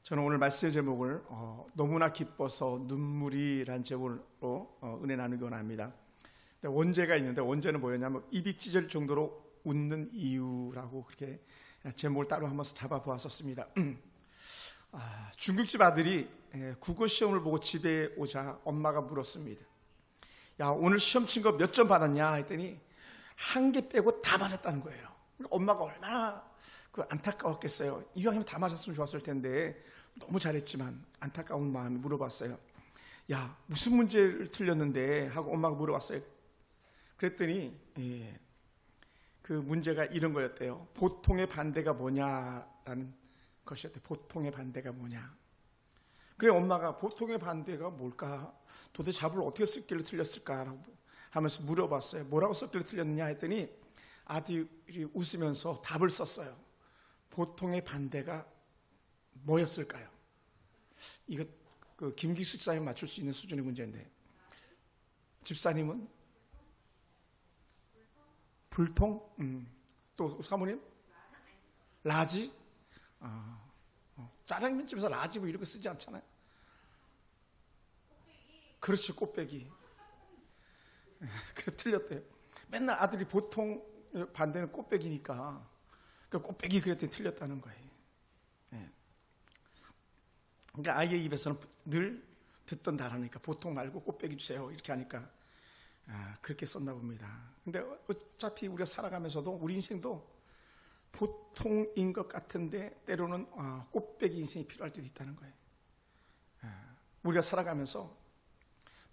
저는 오늘 말씀의 제목을 너무나 기뻐서 눈물이란 제목으로 은혜 나누기 원합니다. 원제가 있는데 원제는 뭐였냐면 입이 찢을 정도로 웃는 이유라고 그렇게 제목을 따로 한번 잡아보았었습니다. 중국집 아들이 국어 시험을 보고 집에 오자 엄마가 물었습니다. 야, 오늘 시험 친 거 몇 점 받았냐 했더니 한 개 빼고 다 맞았다는 거예요. 그러니까 엄마가 얼마나 안타까웠겠어요. 이왕이면 다 맞았으면 좋았을 텐데 너무 잘했지만 안타까운 마음이 물어봤어요. 야, 무슨 문제를 틀렸는데 하고 엄마가 물어봤어요. 그랬더니 그 문제가 이런 거였대요. 보통의 반대가 뭐냐라는 것이었대요. 보통의 반대가 뭐냐. 그래 엄마가 보통의 반대가 뭘까? 도대체 답을 어떻게 썼길래 틀렸을까라고 하면서 물어봤어요. 뭐라고 썼길래 틀렸느냐 했더니 아들이 웃으면서 답을 썼어요. 보통의 반대가 뭐였을까요? 이거 김기수 집사님 맞출 수 있는 수준의 문제인데 집사님은 불통? 또 사모님? 라지? 짜장면 집에서 라지 뭐 이런 거 쓰지 않잖아요. 그렇지, 꽃배기. 그래 틀렸대요. 맨날 아들이 보통 반대는 꽃배기니까 꽃배기 그랬더니 틀렸다는 거예요. 그러니까 아이의 입에서는 늘 듣던 단어니까 보통 말고 꽃배기 주세요 이렇게 하니까 그렇게 썼나 봅니다. 근데 어차피 우리가 살아가면서도 우리 인생도 보통인 것 같은데 때로는 꽃배기 인생이 필요할 때도 있다는 거예요. 우리가 살아가면서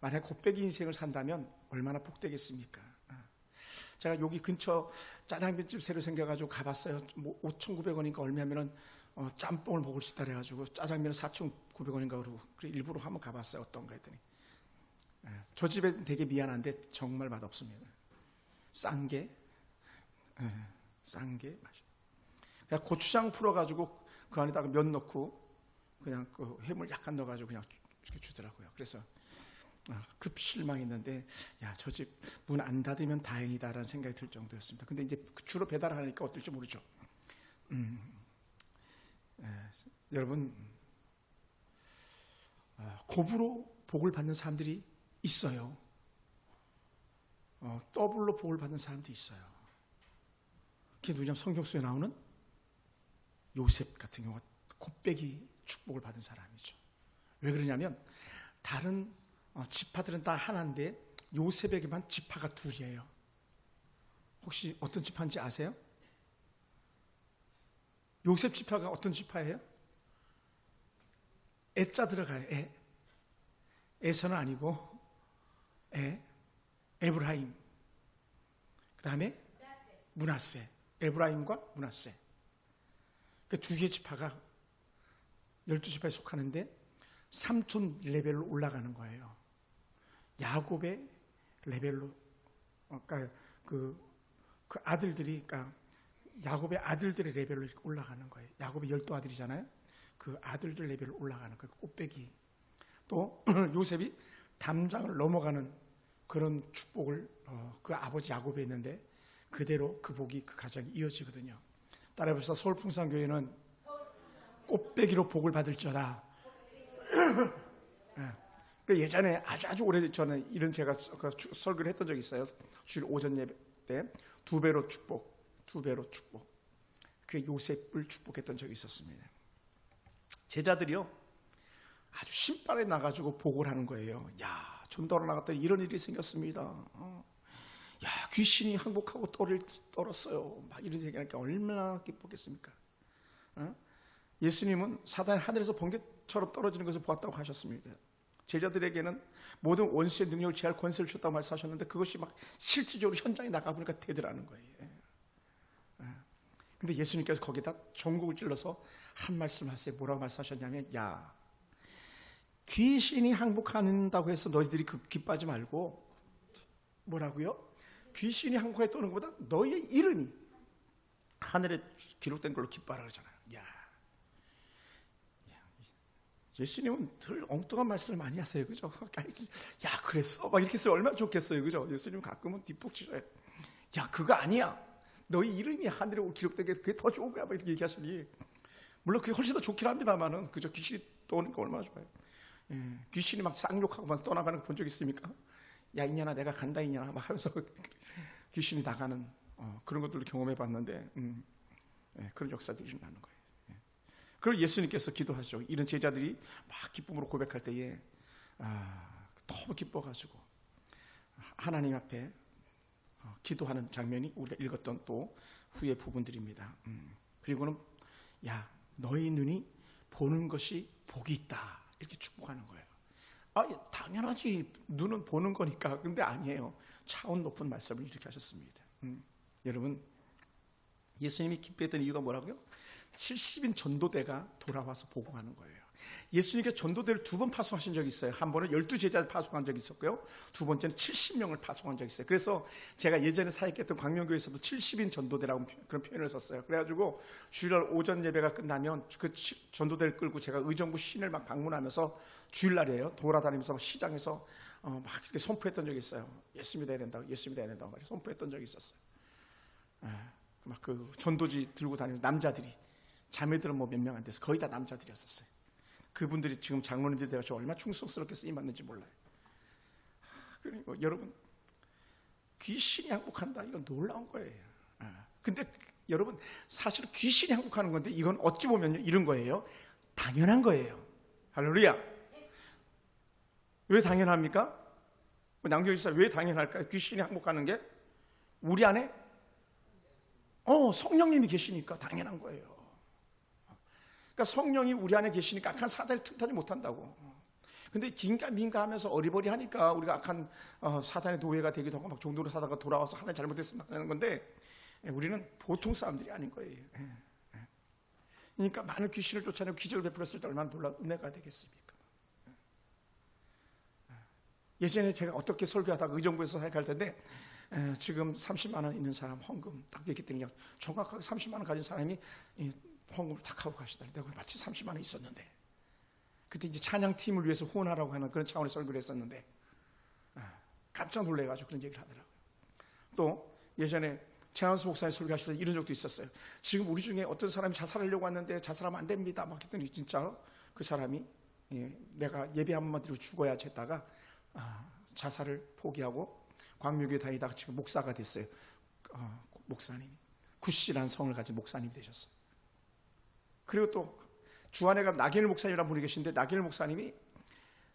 만약 꽃배기 인생을 산다면 얼마나 복되겠습니까? 제가 여기 근처 짜장면집 새로 생겨가지고 가봤어요. 뭐 5,900원인가 얼마면은 짬뽕을 먹을 수 있다 그래가지고 짜장면은 4,900원인가 그러고 일부러 한번 가봤어요. 어떤가 했더니 저 집에 되게 미안한데 정말 맛없습니다. 싼 게 맛이. 그냥 고추장 풀어가지고 그 안에다가 면 넣고 그냥 그 해물 약간 넣어가지고 그냥 이렇게 주더라고요. 그래서 급 실망했는데 야, 저 집 문 안 닫으면 다행이다라는 생각이 들 정도였습니다. 근데 이제 주로 배달하니까 어떨지 모르죠. 여러분 곱으로 복을 받는 사람들이 있어요. 더블로 복을 받는 사람도 있어요. 그게 누구냐면 성경 속에 나오는 요셉 같은 경우가 곱배기 축복을 받은 사람이죠. 왜 그러냐면 다른 지파들은 다 하나인데 요셉에게만 지파가 둘이에요. 혹시 어떤 지파인지 아세요? 요셉 지파가 어떤 지파예요? 애자 들어가요. 에서는 아니고 에브라임. 그 다음에 므낫세. 에브라임과 므낫세. 그 두 개의 지파가 12지파에 속하는데 삼촌 레벨로 올라가는 거예요. 야곱의 레벨로, 그러니까 그 아들들이, 그러니까 야곱의 아들들의 레벨로 이렇게 올라가는 거예요. 야곱의 12아들이잖아요. 그 아들들 레벨로 올라가는 거예요. 꽃배기. 또 요셉이 담장을 넘어가는 그런 축복을 그 아버지 야곱에 있는데 그대로 그 복이 그 가정이 이어지거든요. 따라해보시다. 서울풍산교회는 꽃배기로 복을 받을지어다. 예전에 아주 오래전에 이런 제가 설교를 했던 적이 있어요. 주일 오전 예배 때 두 배로 축복. 그 요셉을 축복했던 적이 있었습니다. 제자들이요 아주 신발에 나가지고 복을 하는 거예요. 야, 전도하러 나갔더니 이런 일이 생겼습니다. 야, 귀신이 항복하고 똘을 떨었어요. 막 이런 얘기하니까 얼마나 기뻤겠습니까? 예수님은 사단이 하늘에서 번개처럼 떨어지는 것을 보았다고 하셨습니다. 제자들에게는 모든 원수의 능력을 취할 권세를 줬다고 말씀하셨는데 그것이 막 실질적으로 현장에 나가보니까 되더라는 거예요. 근데 예수님께서 거기다 전곡을 찔러서 한 말씀 하세요. 뭐라고 말씀하셨냐면, 야, 귀신이 항복한다고 해서 너희들이 기뻐하지 말고, 뭐라고요? 귀신이 항복에 떠는 것보다 너희의 이름이 하늘에 기록된 걸로 기뻐하라 그러잖아요. 예수님은 늘 엉뚱한 말씀을 많이 하세요. 그죠? 야, 그랬어? 막 이렇게 쓰면 얼마나 좋겠어요. 그죠? 예수님은 가끔은 뒷북 치셔요. 야, 그거 아니야. 너희 이름이 하늘에 기록된 게 그게 더 좋은 거야. 막 이렇게 얘기하시니 물론 그게 훨씬 더 좋긴 합니다만은 그저 귀신이 떠오니까 얼마나 좋아요. 귀신이 막 쌍욕하고 막 떠나가는 거 본 적 있습니까? 야 이년아 내가 간다 이년아 막 하면서 귀신이 나가는 그런 것들도 경험해 봤는데 그런 역사들이 일어나는 거예요. 그걸 예수님께서 기도하시죠. 이런 제자들이 막 기쁨으로 고백할 때에 너무 기뻐가지고 하나님 앞에 기도하는 장면이 우리가 읽었던 또 후의 부분들입니다. 그리고는 야 너희 눈이 보는 것이 복이 있다 이렇게 축복하는 거예요. 당연하지 눈은 보는 거니까. 근데 아니에요. 차원 높은 말씀을 이렇게 하셨습니다. 여러분 예수님이 기뻐했던 이유가 뭐라고요? 70인 전도대가 돌아와서 보고하는 거예요. 예수님께서 전도대를 2번 파송하신 적이 있어요. 한 번은 12제자를 파송한 적이 있었고요. 두 번째는 70명을 파송한 적이 있어요. 그래서 제가 예전에 사역했던 광명교회에서도 70인 전도대라고 그런 표현을 썼어요. 그래가지고 주일날 오전 예배가 끝나면 그 전도대를 끌고 제가 의정부 시내를 막 방문하면서 주일날이에요. 돌아다니면서 시장에서 막 이렇게 선포했던 적이 있어요. 예수 믿어야 된다고, 예수 믿어야 된다고 말이에요. 선포했던 적이 있었어요. 막 그 전도지 들고 다니는 남자들이, 자매들은 뭐 몇 명 안 돼서 거의 다 남자들이었었어요. 그분들이 지금 장로님들이 돼가지고 얼마나 충성스럽게 쓰임받는지 몰라요. 그리고 여러분 귀신이 항복한다 이건 놀라운 거예요. 근데 여러분 사실 귀신이 항복하는 건데 이건 어찌 보면요 이런 거예요. 당연한 거예요. 할렐루야. 왜 당연합니까? 낭교지사 왜 당연할까요? 귀신이 항복하는 게 우리 안에 성령님이 계시니까 당연한 거예요. 그러니까 성령이 우리 안에 계시니까 악한 사단이 틈타지 못한다고. 근데 긴가민가하면서 어리버리하니까 우리가 악한 사단의 노예가 되기도 하고 막 종도로 사다가 돌아와서 하나 잘못했으면 하는 건데 우리는 보통 사람들이 아닌 거예요. 그러니까 많은 귀신을 쫓아내고 기적을 베풀었을 때 얼마나 놀라운 은혜가 되겠습니까? 예전에 제가 어떻게 설교하다가 의정부에서 사역할 텐데 지금 30만 원 있는 사람 헌금 딱 얘기 때문에 정확하게 30만 원 가진 사람이 헌금을 딱 하고 가시더니 내가 마치 30만 원 있었는데 그때 이제 찬양팀을 위해서 후원하라고 하는 그런 차원의 설교를 했었는데 깜짝 놀래가지고 그런 얘기를 하더라고요. 또 예전에 최한수 목사님 설교하실 때 이런 적도 있었어요. 지금 우리 중에 어떤 사람이 자살하려고 왔는데 자살하면 안 됩니다 막 했더니 진짜 그 사람이 내가 예배 한 번만 드리고 죽어야지 했다가 자살을 포기하고 광명교회 다니다가 지금 목사가 됐어요. 목사님이 구씨라는 성을 가진 목사님이 되셨어요. 그리고 또 주안에 가면 나경일 목사님이라는 분이 계신데 나경일 목사님이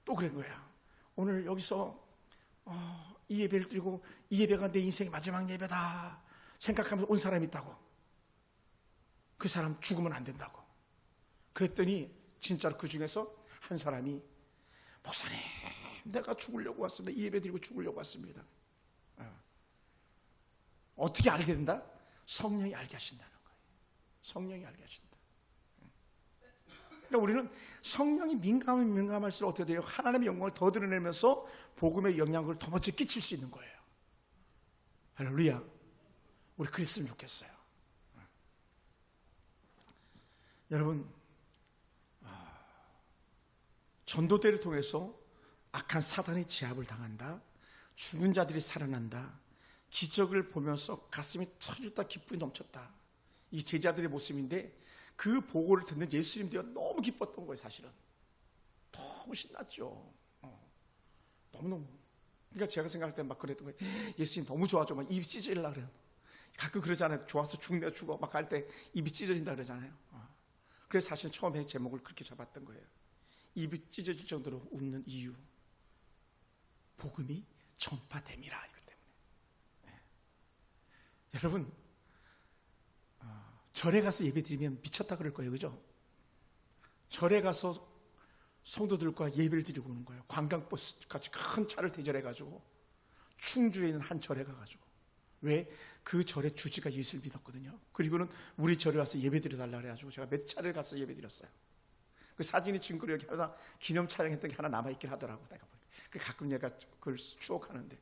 또 그런 거야. 오늘 여기서 이 예배를 드리고 이 예배가 내 인생의 마지막 예배다 생각하면서 온 사람이 있다고. 그 사람 죽으면 안 된다고. 그랬더니 진짜로 그 중에서 한 사람이 목사님 내가 죽으려고 왔습니다. 이 예배 드리고 죽으려고 왔습니다. 어떻게 알게 된다? 성령이 알게 하신다는 거예요. 성령이 알게 하신다. 그러니까 우리는 성령이 민감하면 민감할수록 어떻게 돼요? 하나님의 영광을 더 드러내면서 복음의 영향을 더 멋지게 끼칠 수 있는 거예요. 할렐루야. 우리 그랬으면 좋겠어요. 여러분 전도대를 통해서 악한 사단의 제압을 당한다. 죽은 자들이 살아난다. 기적을 보면서 가슴이 터졌다. 기쁨이 넘쳤다. 이 제자들의 모습인데 그 보고를 듣는 예수님도 너무 기뻤던 거예요. 사실은 너무 신났죠. 너무너무. 그러니까 제가 생각할 때 막 그랬던 거예요. 예수님 너무 좋아져. 막 입이 찢어질라 그래요. 가끔 그러잖아요. 좋아서 죽네 죽어 막 할 때 입이 찢어진다 그러잖아요. 그래서 사실 처음에 제목을 그렇게 잡았던 거예요. 입이 찢어질 정도로 웃는 이유. 복음이 전파됨이라 이것 때문에. 여러분 절에 가서 예배 드리면 미쳤다 그럴 거예요. 그죠? 절에 가서 성도들과 예배를 드리고 오는 거예요. 관광버스 같이 큰 차를 대절해가지고 충주에 있는 한 절에 가가지고. 왜? 그 절의 주지가 예수를 믿었거든요. 그리고는 우리 절에 와서 예배 드려달라 그래가지고 제가 몇 차례 가서 예배 드렸어요. 그 사진이 증거로 여기 하나 기념 촬영했던 게 하나 남아있긴 하더라고. 내가 보니까. 가끔 내가 그걸 추억하는데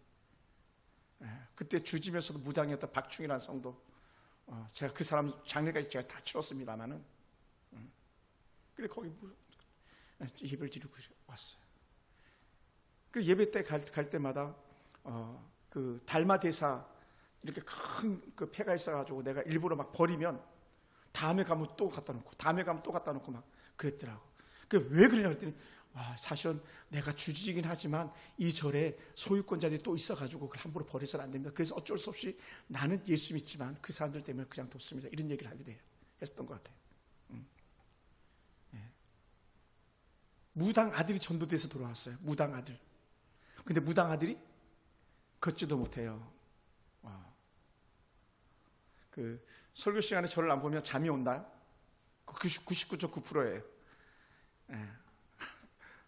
그때 주지면서도 무당이었던 박충이라는 성도 제가 그 사람 장례까지 제가 다 치렀습니다만은 그래 거기 예배를 드리고 왔어요. 그 예배 때 갈 때마다 그 달마 대사 이렇게 큰 그 패가 있어가지고 내가 일부러 막 버리면 다음에 가면 또 갖다 놓고, 다음에 가면 또 갖다 놓고 막 그랬더라고. 왜 그러냐 그랬더니, 사실은 내가 주지이긴 하지만 이 절에 소유권자들이 또 있어가지고 그걸 함부로 버려서는 안 됩니다. 그래서 어쩔 수 없이 나는 예수 믿지만 그 사람들 때문에 그냥 뒀습니다. 이런 얘기를 하게 돼요. 했던 것 같아요. 무당 아들이 전도돼서 돌아왔어요. 무당 아들. 근데 무당 아들이 걷지도 못해요. 그 설교 시간에 저를 안 보면 잠이 온다. 99.9%예요.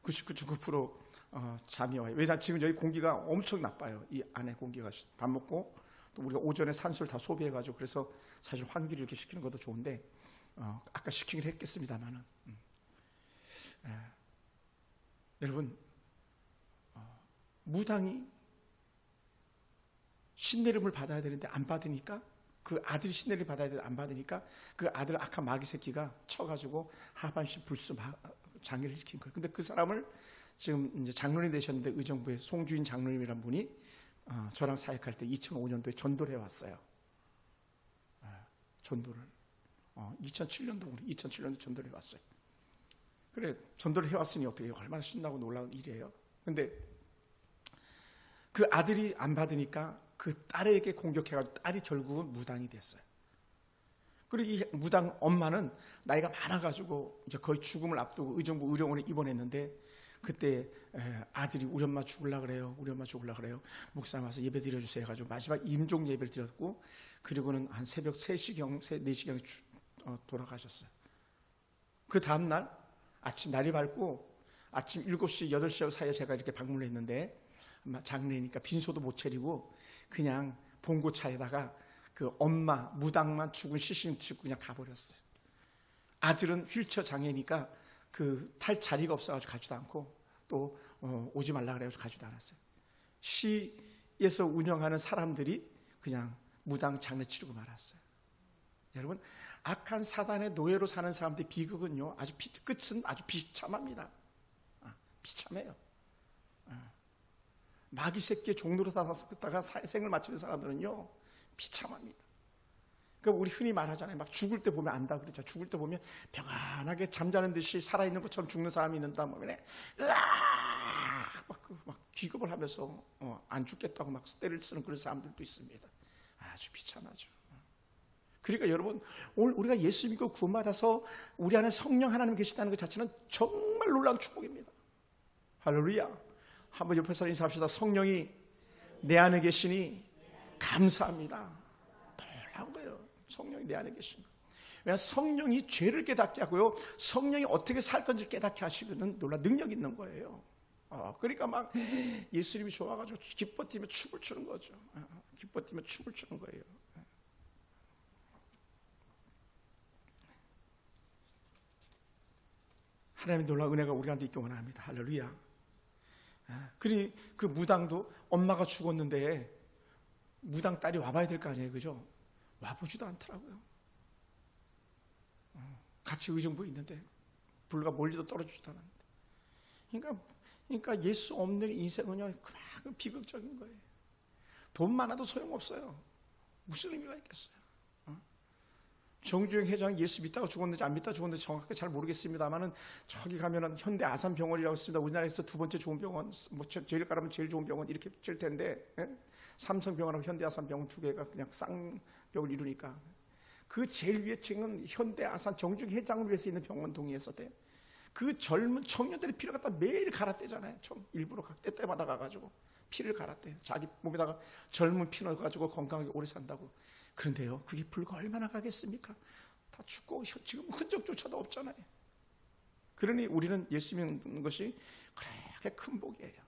99.9% 잠이 와요. 왜냐하면 지금 여기 공기가 엄청 나빠요. 이 안에 공기가. 밥 먹고 또 우리가 오전에 산소를 다 소비해가지고, 그래서 사실 환기를 이렇게 시키는 것도 좋은데 아까 시키긴 했겠습니다만은 여러분, 무당이 신내림을 받아야 되는데 안 받으니까, 그 아들이 신내림을 받아야 되는데 안 받으니까 그 아들 악한 마귀 새끼가 쳐가지고 하반신 불수 장애를 시킨 거예요. 근데 그 사람을 지금 이제 장로님 되셨는데 의정부의 송주인 장로님이란 분이 저랑 사역할 때 2005년도에 전도를 해왔어요. 전도를 2007년도 전도를 해왔어요. 그래, 전도를 해왔으니 어떻게 얼마나 신나고 놀라운 일이에요. 근데 그 아들이 안 받으니까 그 딸에게 공격해가지고 딸이 결국은 무당이 됐어요. 그리고 이 무당 엄마는 나이가 많아가지고 이제 거의 죽음을 앞두고 의정부 의료원에 입원했는데, 그때 아들이 우리 엄마 죽으려고 그래요. 우리 엄마 죽으려고 그래요. 목사님 와서 예배 드려주세요 해가지고 마지막 임종 예배를 드렸고, 그리고는 한 새벽 3시경, 4시경에 돌아가셨어요. 그 다음날 아침 날이 밝고 아침 7시, 8시 사이에 제가 이렇게 방문을 했는데, 장례니까 빈소도 못 차리고 그냥 봉고차에다가 그 엄마 무당만 죽은 시신 치고 그냥 가버렸어요. 아들은 휠체어 장애니까 그 탈 자리가 없어가지고 가지도 않고, 또 오지 말라 그래가지고 가지도 않았어요. 시에서 운영하는 사람들이 그냥 무당 장례 치르고 말았어요. 여러분, 악한 사단의 노예로 사는 사람들의 비극은요, 끝은 아주 비참합니다. 비참해요. 마귀 새끼의 종로로 살다가 생을 마치는 사람들은요 비참합니다. 그러니까 우리 흔히 말하잖아요. 막 죽을 때 보면 안다 그러죠. 죽을 때 보면 평안하게 잠자는 듯이 살아있는 것처럼 죽는 사람이 있는다 보면 막 기겁을 하면서 안 죽겠다고 막 때를 쓰는 그런 사람들도 있습니다. 아주 비참하죠. 그러니까 여러분, 오늘 우리가 예수 믿고 구원받아서 우리 안에 성령 하나님 계시다는 것 자체는 정말 놀라운 축복입니다. 할렐루야. 한번 옆에서 인사합시다. 성령이 내 안에 계시니 감사합니다. 놀라운 거예요. 성령이 내 안에 계시니. 왜냐하면 성령이 죄를 깨닫게 하고요, 성령이 어떻게 살 건지 깨닫게 하시는 놀라운 능력이 있는 거예요. 그러니까 막 예수님이 좋아가지고 기뻐 뛰며 춤을 추는 거죠. 기뻐 뛰며 춤을 추는 거예요. 하나님의 놀라운 은혜가 우리한테 있기 원합니다. 할렐루야. 그리 그 무당도 엄마가 죽었는데 무당 딸이 와봐야 될 거 아니에요, 그죠? 와보지도 않더라고요. 같이 의정부에 있는데 불과 멀리도 떨어지지도 않았는데. 그러니까 예수 없는 인생은요 그만큼 비극적인 거예요. 돈 많아도 소용없어요. 무슨 의미가 있겠어요? 정주영 회장 예수 믿다가 죽었는지 안 믿다가 죽었는지 정확하게 잘 모르겠습니다만은, 저기 가면은 현대 아산병원이라고 있습니다. 우리나라에서 두 번째 좋은 병원, 뭐 제일 가라면 제일 좋은 병원 이렇게 칠 텐데, 삼성병원하고 현대 아산병원 두 개가 그냥 쌍벽을 이루니까 그 제일 위에 층은 현대 아산 정주영 회장을 위해서 있는 병원 동의해서 돼. 그 젊은 청년들이 피를 갖다 매일 갈아대잖아요. 일부러 때때마다 가가지고 피를 갈아대요. 자기 몸에다가 젊은 피 넣어가지고 건강하게 오래 산다고. 그런데요, 그게 불과 얼마나 가겠습니까? 다 죽고 지금 흔적조차도 없잖아요. 그러니 우리는 예수 믿는 것이 그렇게 큰 복이에요.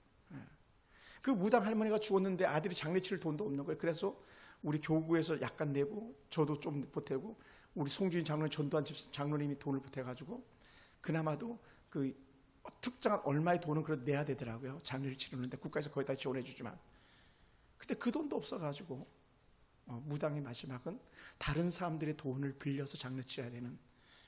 그 무당 할머니가 죽었는데 아들이 장례 치를 돈도 없는 거예요. 그래서 우리 교구에서 약간 내고, 저도 좀 보태고, 우리 송주인 장로님 전도한 집 장로님이 돈을 보태가지고 그나마도 그 특정한 얼마의 돈은 그래도 내야 되더라고요. 장례를 치르는데 국가에서 거의 다 지원해 주지만. 근데 그 돈도 없어가지고 무당의 마지막은 다른 사람들의 돈을 빌려서 장례 치러야 되는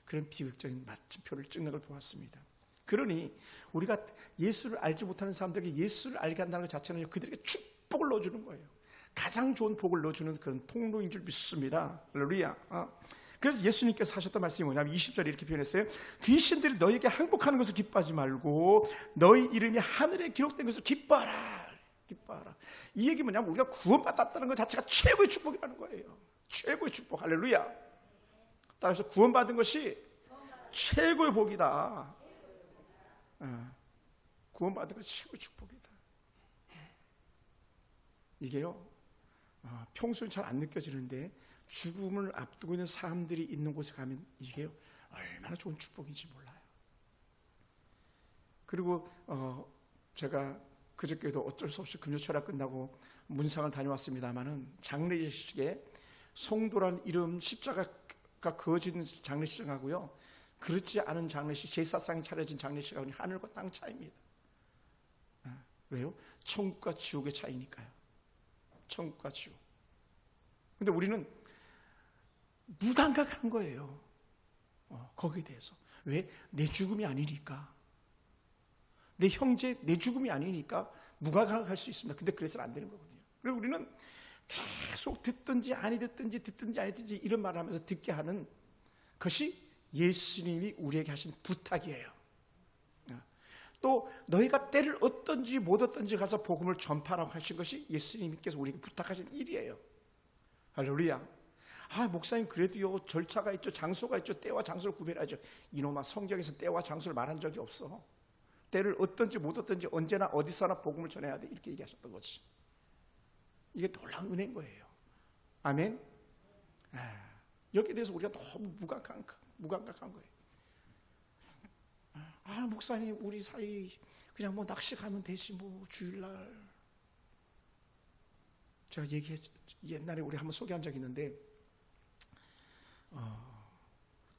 그런 비극적인 마침표를 찍는 걸 보았습니다. 그러니 우리가 예수를 알지 못하는 사람들에게 예수를 알게 한다는 것 자체는 그들에게 축복을 넣어주는 거예요. 가장 좋은 복을 넣어주는 그런 통로인 줄 믿습니다. 할렐루야. 그래서 예수님께서 하셨던 말씀이 뭐냐면 20절에 이렇게 표현했어요. 귀신들이 너에게 항복하는 것을 기뻐하지 말고 너희 이름이 하늘에 기록된 것을 기뻐하라. 기뻐하라. 이 얘기 뭐냐면 우리가 구원받았다는 것 자체가 최고의 축복이라는 거예요. 최고의 축복. 할렐루야. 따라서 구원받은 것이 최고의 복이다. 구원받은 것이 최고의 축복이다. 이게요, 평소엔 잘 안 느껴지는데 죽음을 앞두고 있는 사람들이 있는 곳에 가면 이게 얼마나 좋은 축복인지 몰라요. 그리고 제가 그저께도 어쩔 수 없이 금요철학 끝나고 문상을 다녀왔습니다마는 장례식에 송도라는 이름 십자가가 그어진 장례식하고요, 그렇지 않은 장례식, 제사상이 차려진 장례식하고 하늘과 땅 차이입니다. 왜요? 천국과 지옥의 차이니까요. 천국과 지옥. 근데 우리는 무감각한 거예요. 거기에 대해서. 왜? 내 죽음이 아니니까. 내 형제, 내 죽음이 아니니까 무감각할 수 있습니다. 근데 그래서는 안 되는 거거든요. 그리고 우리는 계속 듣든지 아니 듣든지 이런 말을 하면서 듣게 하는 것이 예수님이 우리에게 하신 부탁이에요. 또 너희가 때를 얻든지 못 얻든지 가서 복음을 전파라고 하신 것이 예수님께서 우리에게 부탁하신 일이에요. 할렐루야. 목사님 그래도요 절차가 있죠, 장소가 있죠, 때와 장소를 구별하죠. 이놈아, 성경에서 때와 장소를 말한 적이 없어. 때를 얻든지 못 얻든지 언제나 어디서나 복음을 전해야 돼, 이렇게 얘기하셨던 거지. 이게 놀라운 은혜인 거예요. 아멘. 여기에 대해서 우리가 너무 무감각한 거예요. 목사님 우리 사이 그냥 뭐 낚시 가면 되지 뭐 주일날. 제가 옛날에 우리 한번 소개한 적이 있는데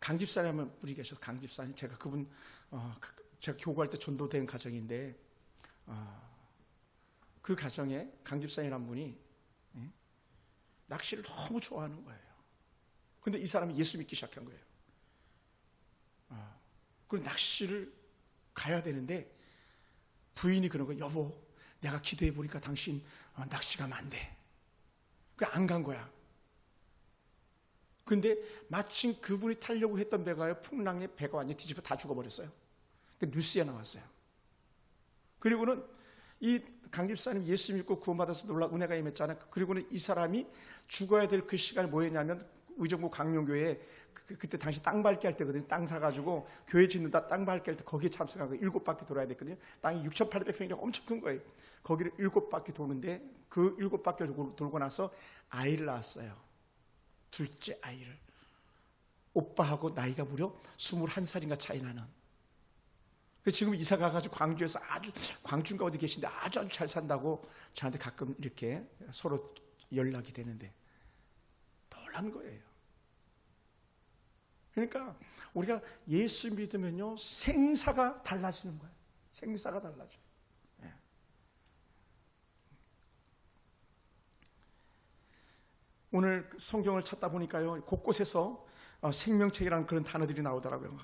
강집사님 한번 우리 계셔서, 강집사님 제가 그분 제가 교구할 때 전도된 가정인데 그 가정에 강집사님이란 분이 낚시를 너무 좋아하는 거예요. 그런데 이 사람이 예수 믿기 시작한 거예요. 그리고 낚시를 가야 되는데 부인이 그런 거예요. 여보, 내가 기도해 보니까 당신 낚시 가면 안 돼. 그래 안 간 거야. 근데 마침 그분이 타려고 했던 배가요, 풍랑에 배가 완전히 뒤집어 다 죽어버렸어요. 뉴스에 나왔어요. 그리고는 이 강집사님 예수 믿고 구원받아서 놀라 은혜가 임했잖아요. 그리고는 이 사람이 죽어야 될 그 시간이 뭐였냐면 의정부 강용교회 그때 당시 땅 밟기 할 때거든요. 땅 사가지고 교회 짓는다, 땅 밟기 할 때 거기에 참석하고 7바퀴 돌아야 됐거든요. 땅이 6,800평이라 엄청 큰 거예요. 거기를 7바퀴 도는데 그 7바퀴를 돌고 나서 아이를 낳았어요. 둘째 아이를. 오빠하고 나이가 무려 21살인가 차이 나는. 지금 이사 가가지고 광주에서 광주인가 어디 계신데 아주 잘 산다고 저한테 가끔 이렇게 서로 연락이 되는데 놀란 거예요. 그러니까 우리가 예수 믿으면요 생사가 달라지는 거예요. 생사가 달라져요. 오늘 성경을 찾다 보니까요 곳곳에서 생명책이라는 그런 단어들이 나오더라고요.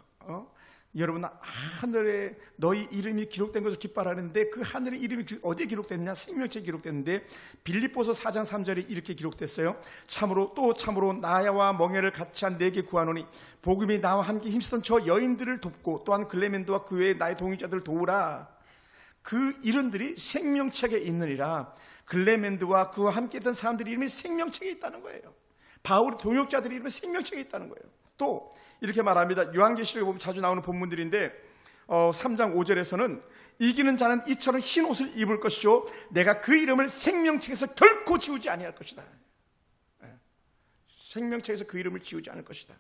여러분, 하늘에 너희 이름이 기록된 것을 기뻐하라는데 그 하늘의 이름이 어디에 기록됐느냐? 생명책에 기록됐는데 빌립보서 4장 3절에 이렇게 기록됐어요. 참으로 나와 멍에를 같이 한 내게 구하노니 복음이 나와 함께 힘쓰던 저 여인들을 돕고 또한 글레멘드와 그 외에 나의 동의자들을 도우라. 그 이름들이 생명책에 있느니라. 글레멘드와 그와 함께 했던 사람들의 이름이 생명책에 있다는 거예요. 바울의 동역자들의 이름이 생명책에 있다는 거예요. 또 이렇게 말합니다. 요한계시록에 보면 자주 나오는 본문들인데 3장 5절에서는 이기는 자는 이처럼 흰 옷을 입을 것이요 내가 그 이름을 생명책에서 결코 지우지 아니할 것이다. 생명책에서 그 이름을 지우지 않을 것이다.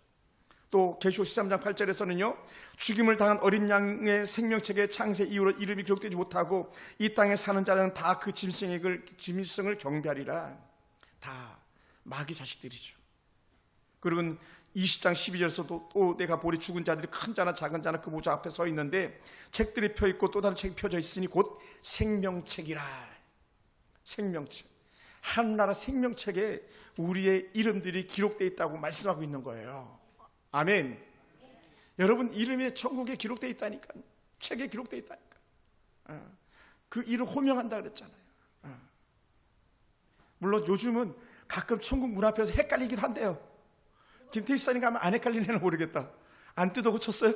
또 계시록 13장 8절에서는요 죽임을 당한 어린 양의 생명책에 창세 이후로 이름이 기록되지 못하고 이 땅에 사는 자는 다 그 짐승을 경배하리라. 다 마귀 자식들이죠. 그리고 20장 12절에서도 또 내가 보리 죽은 자들이 큰 자나 작은 자나 그 모자 앞에 서 있는데 책들이 펴있고 또 다른 책이 펴져 있으니 곧 생명책이라. 생명책. 하늘나라 생명책에 우리의 이름들이 기록되어 있다고 말씀하고 있는 거예요. 아멘. 여러분 이름이 천국에 기록되어 있다니까. 책에 기록되어 있다니까. 그 이름 호명한다 그랬잖아요. 물론 요즘은 가끔 천국 문 앞에서 헷갈리기도 한대요. 김태희 사님 가면 안 헷갈리는 모르겠다. 안 뜯어 고쳤어요?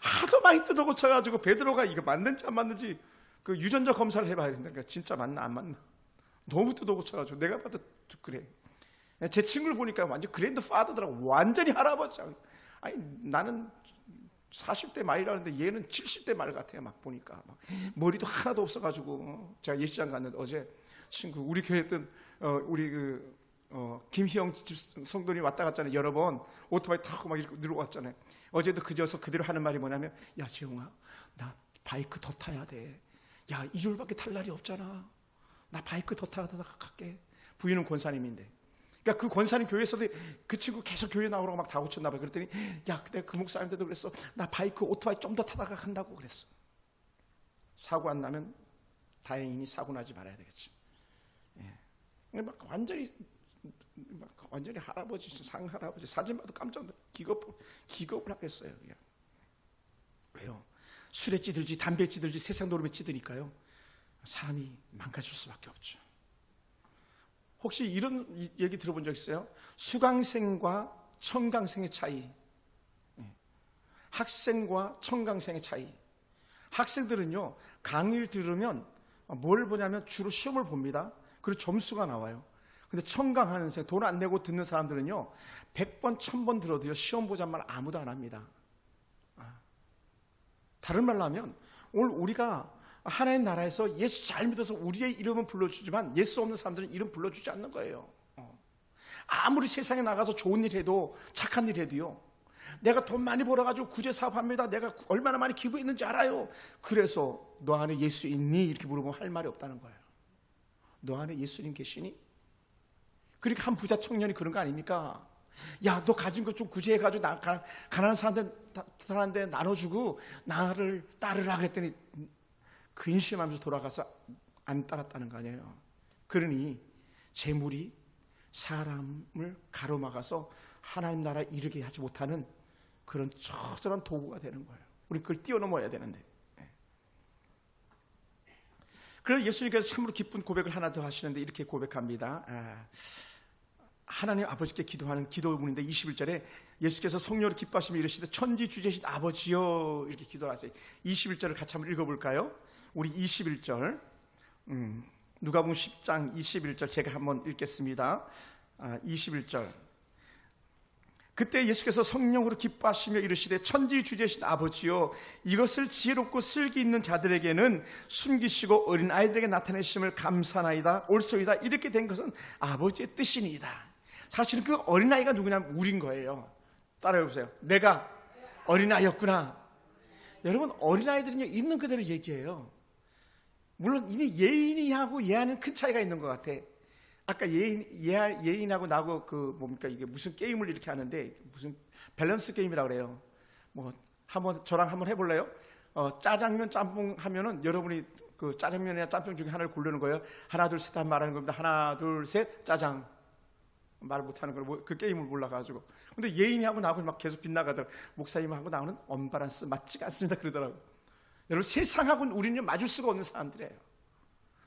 하도 많이 뜯어 고쳐가지고 베드로가 이거 맞는지 안 맞는지 그 유전자 검사를 해봐야 된다니까. 진짜 맞나 안 맞나. 너무 뜯어 고쳐가지고 내가 봐도 그래. 제 친구를 보니까 완전 그랜드 파더더라고. 완전히 할아버지. 아니 나는 40대 말이라는데 얘는 70대 말 같아요. 막 보니까 막 머리도 하나도 없어가지고. 제가 예시장 갔는데 어제 친구 우리 교회 있던 우리 김희영 성도님 왔다 갔잖아요. 여러 번 오토바이 타고 막 이렇게 들어왔잖아요. 어제도 그저서 그대로 하는 말이 뭐냐면, 야 재홍아, 나 바이크 더 타야 돼. 야 일요일밖에 탈 날이 없잖아. 나 바이크 더 타다 갈게. 부인은 권사님인데. 그러니까 그 권사님 교회에서도 그 친구 계속 교회 나오라고 막 다 고쳤나 봐요. 그랬더니 야 내가 그 목사님한테도 그랬어. 나 바이크 오토바이 좀 더 타다가 간다고 그랬어. 사고 안 나면 다행이니 사고 나지 말아야 되겠지. 예. 막 완전히 할아버지, 상할아버지. 사진 봐도 깜짝 놀라 기겁을 하겠어요. 그냥. 왜요? 술에 찌들지 담배에 찌들지 세상 노름에 찌드니까요. 사람이 망가질 수밖에 없죠. 혹시 이런 얘기 들어본 적 있어요? 수강생과 청강생의 차이. 학생과 청강생의 차이. 학생들은요, 강의를 들으면 뭘 보냐면 주로 시험을 봅니다. 그리고 점수가 나와요. 근데 청강하는 생, 돈 안 내고 듣는 사람들은요, 100번, 1000번 들어도요, 시험 보자는 말 아무도 안 합니다. 다른 말로 하면, 오늘 우리가 하나님 나라에서 예수 잘 믿어서 우리의 이름은 불러주지만 예수 없는 사람들은 이름 불러주지 않는 거예요. 아무리 세상에 나가서 좋은 일 해도, 착한 일 해도요, 내가 돈 많이 벌어가지고 구제 사업합니다. 내가 얼마나 많이 기부했는지 알아요. 그래서 너 안에 예수 있니? 이렇게 물어보면 할 말이 없다는 거예요. 너 안에 예수님 계시니? 그러니까 한 부자 청년이 그런 거 아닙니까? 야, 너 가진 것 좀 구제해가지고 가난한 사람한테 나눠주고 나를 따르라 그랬더니 근심하면서 돌아가서 안 따랐다는 거 아니에요. 그러니 재물이 사람을 가로막아서 하나님 나라에 이르게 하지 못하는 그런 처절한 도구가 되는 거예요. 우리 그걸 뛰어넘어야 되는데. 그래서 예수님께서 참으로 기쁜 고백을 하나 더 하시는데 이렇게 고백합니다. 하나님 아버지께 기도하는 기도문인데 21절에 예수께서 성령으로 기뻐하시며 이르시되 천지 주제신 아버지여 이렇게 기도를 하세요. 21절을 같이 한번 읽어볼까요? 우리 21절 누가복음 10장 21절 제가 한번 읽겠습니다. 21절 그때 예수께서 성령으로 기뻐하시며 이르시되 천지 주제신 아버지여 이것을 지혜롭고 슬기 있는 자들에게는 숨기시고 어린 아이들에게 나타내심을 감사나이다. 옳소이다. 이렇게 된 것은 아버지의 뜻이니이다. 사실은 그 어린아이가 누구냐면 우린 거예요. 따라해보세요. 내가 어린아이였구나. 여러분 어린아이들은요 있는 그대로 얘기해요. 물론 이미 예인이하고 예한은 큰 차이가 있는 것 같아. 아까 예인하고 나하고 그 뭡니까 이게 무슨 게임을 이렇게 하는데 무슨 밸런스 게임이라고 그래요. 뭐 한번 저랑 한번 해볼래요? 짜장면 짬뽕 하면은 여러분이 그 짜장면이나 짬뽕 중에 하나를 고르는 거예요. 하나 둘 셋 하면 말하는 겁니다. 하나 둘 셋 짜장. 말 못하는 걸 그 게임을 몰라가지고. 근데 예인이하고 나하고 막 계속 빗나가더라고. 목사님하고 나오는 언밸런스 맞지가 않습니다 그러더라고. 여러분 세상하고는 우리는 맞을 수가 없는 사람들이에요.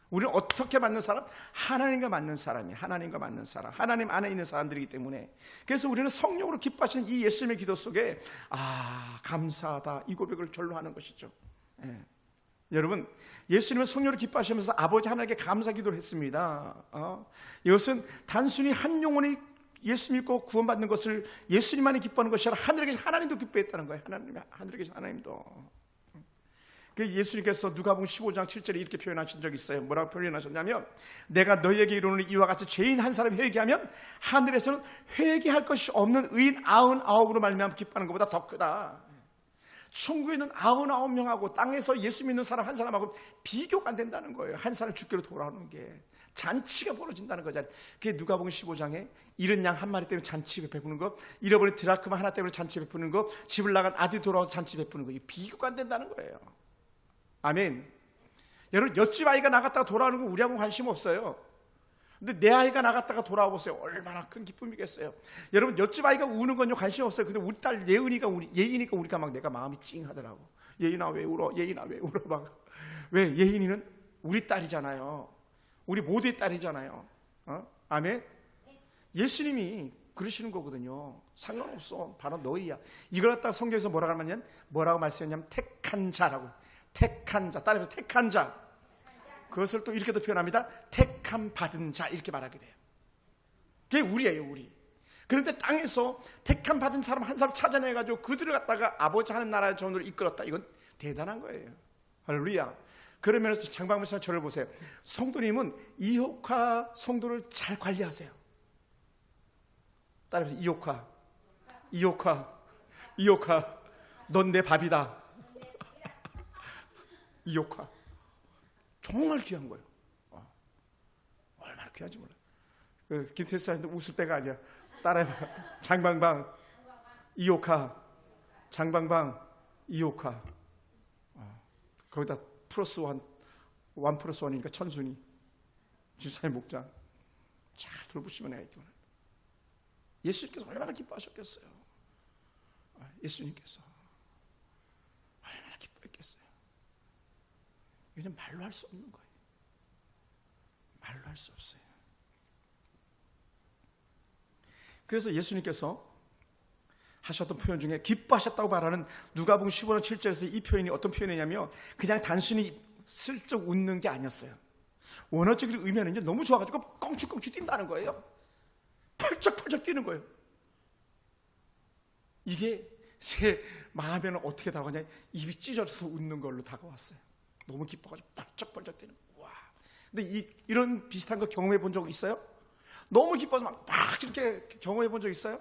우리는 어떻게 맞는 사람? 하나님과 맞는 사람이에요. 하나님과 맞는 사람. 하나님 안에 있는 사람들이기 때문에. 그래서 우리는 성령으로 기뻐하시는 이 예수님의 기도 속에 감사하다 이 고백을 절로 하는 것이죠. 예. 여러분 예수님은 성령으로 기뻐하시면서 아버지 하나님께 감사 기도를 했습니다. 이것은 단순히 한 영혼이 예수 믿고 구원받는 것을 예수님만이 기뻐하는 것이 아니라 하늘에 계신 하나님도 기뻐했다는 거예요. 하늘에 계신 하나님도. 예수님께서 누가복음 15장 7절에 이렇게 표현하신 적이 있어요. 뭐라고 표현하셨냐면 내가 너희에게 이르노니 이와 같이 죄인 한 사람이 회개하면 하늘에서는 회개할 것이 없는 의인 99으로 말미암아 기뻐하는 것보다 더 크다. 천국에는 99명하고 땅에서 예수 믿는 사람 한 사람하고 비교가 안 된다는 거예요. 한 사람 죽기로 돌아오는 게 잔치가 벌어진다는 거잖아요. 그게 누가복음 15장에 잃은 양 한 마리 때문에 잔치 베푸는 것, 잃어버린 드라크마 하나 때문에 잔치 베푸는 것, 집을 나간 아들이 돌아와서 잔치 베푸는 거, 이게 비교가 안 된다는 거예요. 아멘. 여러분 옆집 아이가 나갔다가 돌아오는 거 우리하고 관심 없어요. 근데 내 아이가 나갔다가 돌아와 보세요. 얼마나 큰 기쁨이겠어요. 여러분 옆집 아이가 우는 건요 관심 없어요. 근데 우리 딸 예이니까 우리가 막 내가 마음이 찡하더라고. 예인아 왜 울어? 예인아 왜 울어? 막 왜? 예인이는 우리 딸이잖아요. 우리 모두의 딸이잖아요. 아멘. 예수님이 그러시는 거거든요. 상관없어. 바로 너희야. 이걸 갖다가 성경에서 뭐라고 말씀했냐면 택한 자라고. 택한 자. 따라해서 택한 자. 그것을 또 이렇게도 표현합니다. 택함 받은 자 이렇게 말하게 돼요. 그게 우리예요, 우리. 그런데 땅에서 택함 받은 사람 한 사람 찾아내가지고 그들을 갖다가 아버지 하는 나라의 전으로 이끌었다. 이건 대단한 거예요. 할렐루야. 그런 면에서 장방목사 저를 보세요. 성도님은 이옥화 성도를 잘 관리하세요. 따라해서 이옥화 넌 내 밥이다. 이옥화 정말 귀한 거예요. 얼마나 귀한지 몰라. 김태수 사님도 웃을 때가 아니야. 따라해봐. 장방방 이옥화 장방방 이옥화. 거기다 플러스 원 플러스 원이니까 천순이 주사의 목장 잘 돌보시면 내가 있구나. 예수님께서 얼마나 기뻐하셨겠어요. 예수님께서 얼마나 기뻐했겠어요. 이건 말로 할 수 없는 거예요. 말로 할 수 없어요. 그래서 예수님께서 하셨던 표현 중에 기뻐하셨다고 말하는 누가복음 15장 7절에서 이 표현이 어떤 표현이냐면 그냥 단순히 슬쩍 웃는 게 아니었어요. 원어적인 의미는 너무 좋아가지고 껑충껑충 뛴다는 거예요. 펄쩍펄쩍 뛰는 거예요. 이게 제 마음에는 어떻게 다가오냐, 입이 찢어져서 웃는 걸로 다가왔어요. 너무 기뻐가지고 펄쩍펄쩍 뛰는 거예요. 와. 근데 이런 비슷한 거 경험해 본 적 있어요? 너무 기뻐서 막 이렇게 경험해 본 적 있어요?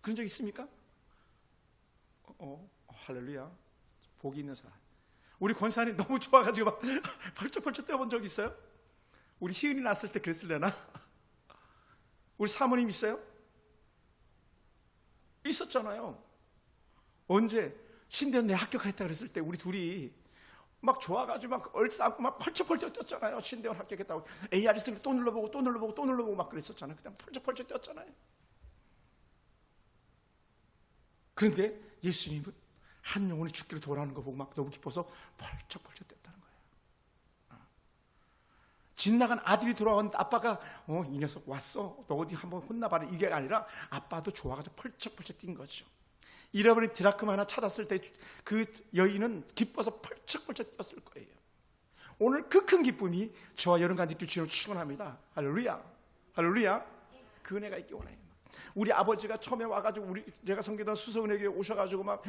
그런 적 있습니까? 할렐루야. 복이 있는 사람. 우리 권사님 너무 좋아가지고 막 펄쩍펄쩍 뛰어본 적 있어요? 우리 희은이 낳았을 때 그랬을래나? 우리 사모님 있어요? 있었잖아요. 언제? 신대원 내 합격했다 그랬을 때 우리 둘이 막 좋아가지고 막 얼싸고 막 펄쩍펄쩍 뛰었잖아요. 신대원 합격했다고 ARS를 또 눌러보고 막 그랬었잖아요. 그냥 펄쩍펄쩍 뛰었잖아요. 그런데 예수님은 한 영혼이 죽기로 돌아오는 거 보고 막 너무 기뻐서 펄쩍펄쩍 뛰었다는 거예요. 집 나간 아들이 돌아왔는데 아빠가 이 녀석 왔어, 너 어디 한번 혼나봐라, 이게 아니라 아빠도 좋아가지고 펄쩍펄쩍 뛴 거죠. 잃어버린 드라크마 하나 찾았을 때 그 여인은 기뻐서 펄쩍펄쩍 뛰었을 거예요. 오늘 그 큰 기쁨이 저와 여러분과 느낄 줄을 축원합니다. 할렐루야. 할렐루야. 그 은혜가 있기 원해요. 우리 아버지가 처음에 와가지고 제가 섬기던 수서은혜교회 오셔가지고 막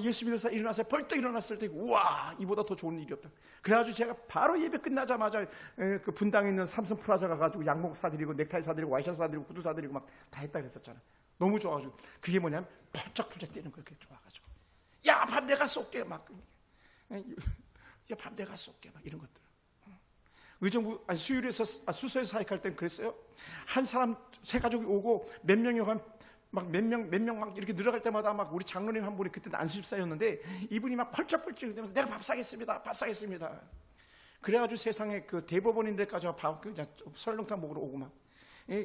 예수 믿어서 일어나서 벌떡 일어났을 때 우와, 이보다 더 좋은 일이 없다. 그래가지고 제가 바로 예배 끝나자마자 그 분당에 있는 삼성 플라자 가가지고 양복 사드리고 넥타이 사드리고 와이셔츠 사드리고 구두 사드리고 막 다 했다 그랬었잖아요. 너무 좋아가지고. 그게 뭐냐면 펄쩍펄쩍 뛰는 거예요. 그게 좋아가지고 야, 밤 내가 쏠게 막, 야, 밤 내가 쏠게 막 이런 것들. 의정부 수유리에서 수서에서 사역할 땐 그랬어요. 한 사람 세 가족이 오고 몇 명이 막 몇 명 막 이렇게 늘어갈 때마다 막 우리 장로님 한 분이 그때는 안수집사였는데 이분이 막 펄쩍펄쩍 되면서 내가 밥 사겠습니다. 그래가지고 세상에 그 대법원인들까지 그냥 설렁탕 먹으러 오고 막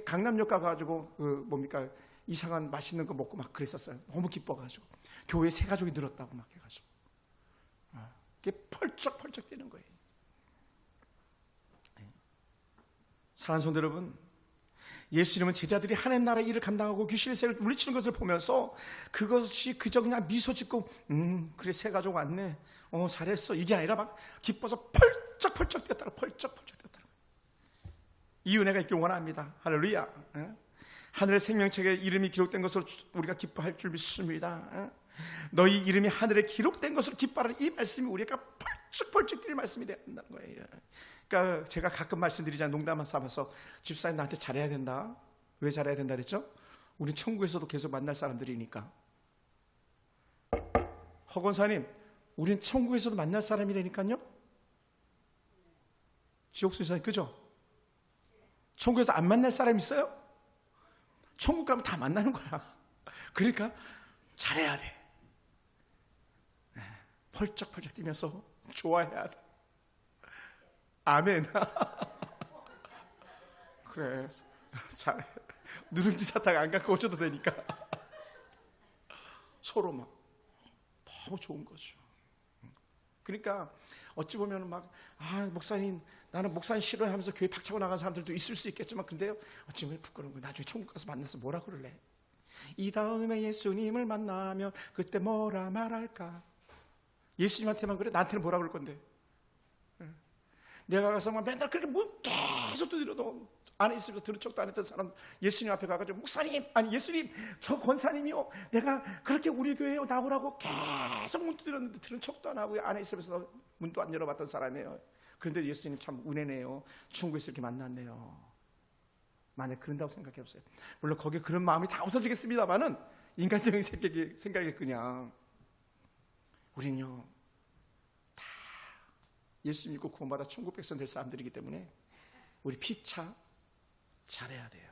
강남역 가가지고 뭡니까 이상한 맛있는 거 먹고 막 그랬었어요. 너무 기뻐가지고 교회 세 가족이 늘었다고 막 해가지고 그게 펄쩍펄쩍 뛰는 거예요. 사랑하는 성도 여러분, 예수님은 제자들이 하나님 나라의 일을 감당하고 귀신의 세를 물리치는 것을 보면서 그것이 그저 그냥 미소 짓고 그래 새 가족 왔네, 잘했어, 이게 아니라 막 기뻐서 펄쩍펄쩍 뛰었다가 펄쩍펄쩍 뛰었다는 거예요. 이 은혜가 있길 원합니다. 할렐루야. 하늘의 생명책에 이름이 기록된 것으로 우리가 기뻐할 줄 믿습니다. 너희 이름이 하늘에 기록된 것으로 기뻐하는 이 말씀이 우리가 펄쩍펄쩍 뛸 말씀이 되어야 한다는 거예요. 그러니까 제가 가끔 말씀드리잖아요. 농담만 삼아서 집사님 나한테 잘해야 된다. 왜 잘해야 된다 그랬죠? 우리 천국에서도 계속 만날 사람들이니까. 허 권사님, 우린 천국에서도 만날 사람이라니까요. 지옥수 이사님, 그죠? 천국에서 안 만날 사람 있어요? 천국 가면 다 만나는 거야. 그러니까 잘해야 돼. 펄쩍펄쩍 뛰면서 좋아해야 돼. 아멘. 그래, 잘해. 누룽지 사탕 안 갖고 오셔도 되니까. 서로 막 너무 좋은 거죠. 그러니까 어찌 보면 막 목사님 나는 목사님 싫어하면서 교회 박차고 나간 사람들도 있을 수 있겠지만 근데요 어찌 보면 부끄러운 거예요. 나중에 천국 가서 만나서 뭐라 그럴래? 이 다음에 예수님을 만나면 그때 뭐라 말할까? 예수님한테만 그래? 나한테는 뭐라 그럴 건데? 내가 가서 막 맨날 그렇게 계속 두드려도 안에 있으면서 들은 척도 안 했던 사람 예수님 앞에 가가지고 목사님 아니 예수님 저 권사님이요 내가 그렇게 우리 교회에 나오라고 계속 문 두드렸는데 들은 척도 안 하고 안에 있으면서 문도 안 열어봤던 사람이에요. 그런데 예수님 참 은혜네요. 천국에서 이렇게 만났네요. 만약 그런다고 생각해 보세요. 물론 거기에 그런 마음이 다 없어지겠습니다만은 인간적인 생각이 그냥 우리는요 다 예수 믿고 구원받아 천국 백성 될 사람들이기 때문에 우리 피차 잘해야 돼요.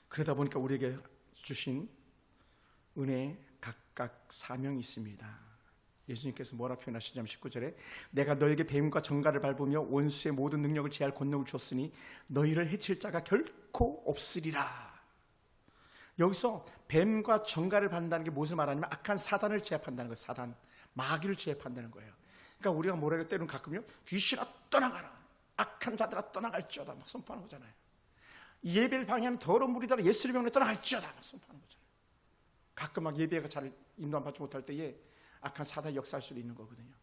그러다 보니까 우리에게 주신 은혜에 각각 사명이 있습니다. 예수님께서 뭐라 표현하시냐면 19절에 내가 너에게 뱀과 정갈을 밟으며 원수의 모든 능력을 제할 권능을 주었으니 너희를 해칠 자가 결코 없으리라. 여기서 뱀과 정갈을 밟는다는 게 무엇을 말하냐면 악한 사단을 제압한다는 거예요. 사단, 마귀를 제압한다는 거예요. 그러니까 우리가 뭐라고 때로는 가끔요 귀신아 떠나가라, 악한 자들아 떠나갈지어다 막 선포하는 거잖아요. 예배를 방해하는 더러운 무리들아 예수를 병에 떠나갈지어다 막 선포하는 거잖아요. 가끔 막 예배가 잘 인도 안 받지 못할 때에 악한 사단이 역사할 수도 있는 거거든요.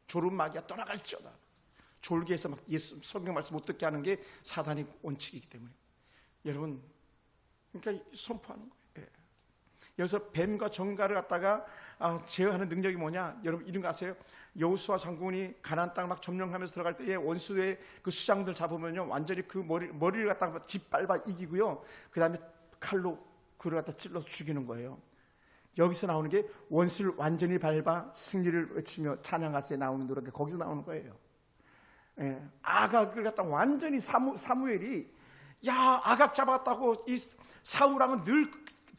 졸음 마귀야 떠나갈지어다. 졸기에서 막 예수 성경 말씀 못 듣게 하는 게 사단의 원칙이기 때문에 여러분 그러니까 선포하는 거예요. 예. 여기서 뱀과 정갈을 갖다가 제어하는 능력이 뭐냐? 여러분 이런 거 아세요? 여호수아 장군이 가나안 땅을 막 점령하면서 들어갈 때에 원수의 그 수장들 잡으면요 완전히 그 머리를 갖다가 짓밟아 이기고요. 그 다음에 칼로 그를 갖다 찔러서 죽이는 거예요. 여기서 나오는 게 원수를 완전히 밟아 승리를 외치며 찬양하세 나오는 노래가 거기서 나오는 거예요. 예. 아각을 갖다 완전히 사무엘이 야 아각 잡았다고 이 사울왕은 늘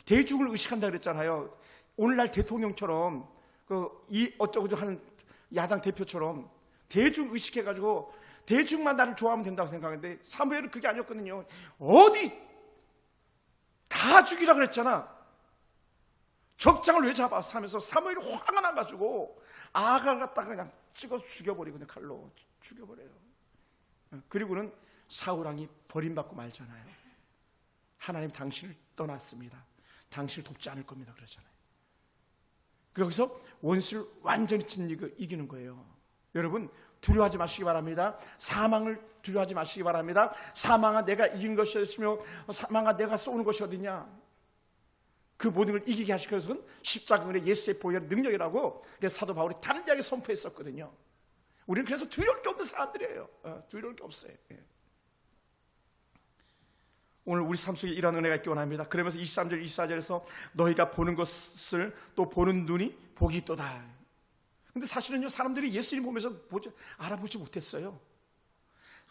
대중을 의식한다 그랬잖아요. 오늘날 대통령처럼 이 어쩌고저쩌고 하는 야당 대표처럼 대중 의식해가지고 대중만 나를 좋아하면 된다고 생각하는데 사무엘은 그게 아니었거든요. 어디 다 죽이라 그랬잖아. 적장을 왜 잡았어 하면서 사무엘이 화가 나가지고 아가를 갖다가 그냥 찍어서 죽여버리고 그냥 칼로 죽여버려요. 그리고는 사울왕이 버림받고 말잖아요. 하나님 당신을 떠났습니다. 당신을 돕지 않을 겁니다. 그러잖아요. 여기서 원수를 완전히 이기는 거예요. 여러분 두려워하지 마시기 바랍니다. 사망을 두려워하지 마시기 바랍니다. 사망아 내가 이긴 것이 어디며 사망아 내가 쏘는 것이 어디냐. 그 모든 걸 이기게 하실 것은 십자가 은혜 예수의 보혈 능력이라고 사도 바울이 담대하게 선포했었거든요. 우리는 그래서 두려울 게 없는 사람들이에요. 두려울 게 없어요. 예. 오늘 우리 삶 속에 이런 은혜가 있기 원합니다. 그러면서 23절 24절에서 너희가 보는 것을 또 보는 눈이 복이 있도다. 근데 사실은요 사람들이 예수님 보면서 알아보지 못했어요.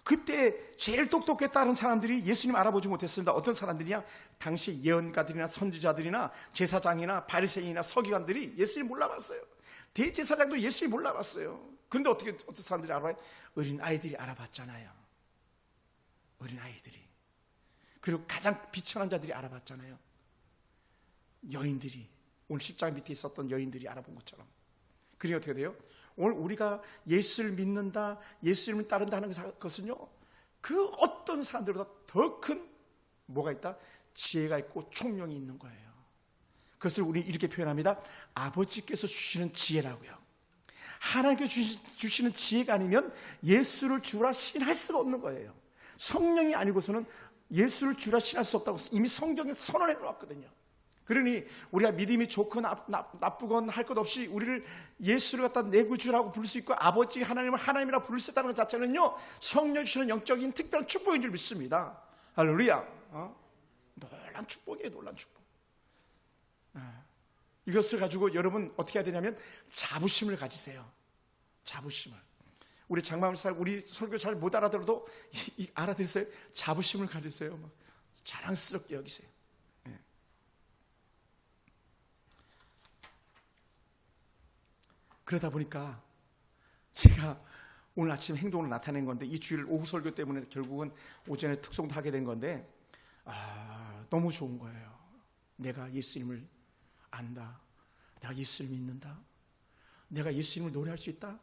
그때 제일 똑똑했다는 사람들이 예수님 알아보지 못했습니다. 어떤 사람들이냐? 당시 예언가들이나 선지자들이나 제사장이나 바리새인이나 서기관들이 예수님 몰라봤어요. 대제사장도 예수님 몰라봤어요. 그런데 어떤 사람들이 알아봐요? 어린 아이들이 알아봤잖아요. 어린 아이들이. 그리고 가장 비천한 자들이 알아봤잖아요. 여인들이, 오늘 십자가 밑에 있었던 여인들이 알아본 것처럼. 그러니 어떻게 돼요? 오늘 우리가 예수를 믿는다, 예수님을 따른다 하는 것은요 그 어떤 사람들보다 더 큰 뭐가 있다? 지혜가 있고 총명이 있는 거예요. 그것을 우리 이렇게 표현합니다. 아버지께서 주시는 지혜라고요. 하나님께서 주시는 지혜가 아니면 예수를 주라 신할 수가 없는 거예요. 성령이 아니고서는 예수를 주라 신할 수 없다고 이미 성경에 선언해 놓았거든요. 그러니 우리가 믿음이 좋건 나쁘건 할 것 없이 우리를 예수를 갖다 내 구주라고 부를 수 있고 아버지 하나님을 하나님이라고 부를 수 있다는 것 자체는요 성령 주시는 영적인 특별한 축복인 줄 믿습니다. 할렐루야. 놀란 축복이에요. 놀란 축복. 이것을 가지고 여러분 어떻게 해야 되냐면 자부심을 가지세요. 자부심을. 우리 장마음살 우리 설교 잘 못 알아들어도 알아들으세요. 자부심을 가지세요. 자랑스럽게 여기세요. 그러다 보니까 제가 오늘 아침 행동을 나타낸 건데 이 주일 오후 설교 때문에 결국은 오전에 특송도 하게 된 건데 너무 좋은 거예요. 내가 예수님을 안다. 내가 예수를 믿는다. 내가 예수님을 노래할 수 있다.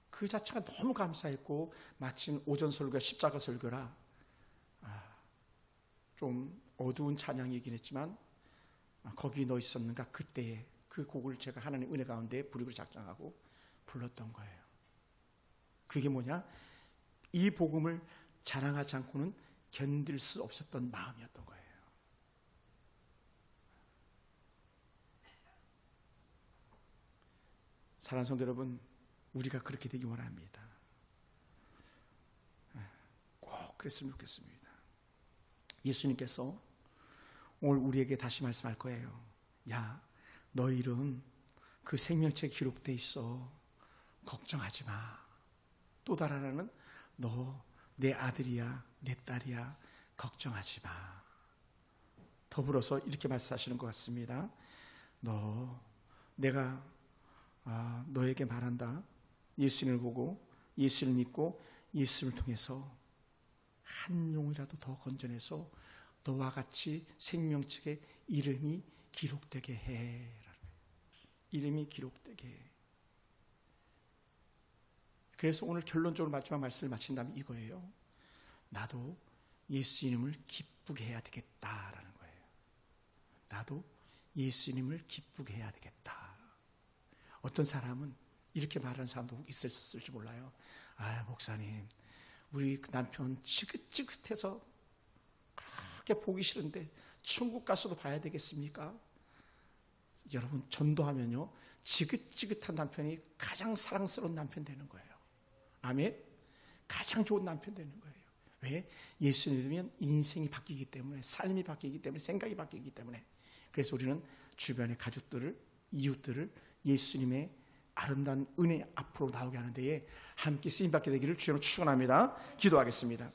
그 자체가 너무 감사했고, 마침 오전 설교가 십자가 설교라 좀 어두운 찬양이긴 했지만 거기 너 있었는가 그때에 그 곡을 제가 하나님 은혜 가운데 부르고 작정하고 불렀던 거예요. 그게 뭐냐? 이 복음을 자랑하지 않고는 견딜 수 없었던 마음이었던 거예요. 사랑하는 성도 여러분, 우리가 그렇게 되기 원합니다. 꼭 그랬으면 좋겠습니다. 예수님께서 오늘 우리에게 다시 말씀할 거예요. 야, 너 이름 그 생명책에 기록돼 있어. 걱정하지 마. 또 다른 하나는 너 내 아들이야, 내 딸이야. 걱정하지 마. 더불어서 이렇게 말씀하시는 것 같습니다. 내가 너에게 말한다. 예수님을 보고 예수를 믿고 예수를 통해서 한 용이라도 더 건져내서 너와 같이 생명책에 이름이 기록되게 해. 이름이 기록되게 해. 그래서 오늘 결론적으로 마지막 말씀을 마친다면 이거예요. 나도 예수님을 기쁘게 해야 되겠다라는 거예요. 나도 예수님을 기쁘게 해야 되겠다. 어떤 사람은 이렇게 말하는 사람도 있을지 몰라요. 목사님, 우리 남편 지긋지긋해서 그렇게 보기 싫은데 천국 가서도 봐야 되겠습니까? 여러분, 전도하면요, 지긋지긋한 남편이 가장 사랑스러운 남편 되는 거예요. 아멘? 가장 좋은 남편 되는 거예요. 왜? 예수 믿으면 인생이 바뀌기 때문에, 삶이 바뀌기 때문에, 생각이 바뀌기 때문에. 그래서 우리는 주변의 가족들을, 이웃들을 예수님의 아름다운 은혜 앞으로 나오게 하는 데에 함께 쓰임받게 되기를 주님으로 축원합니다. 기도하겠습니다.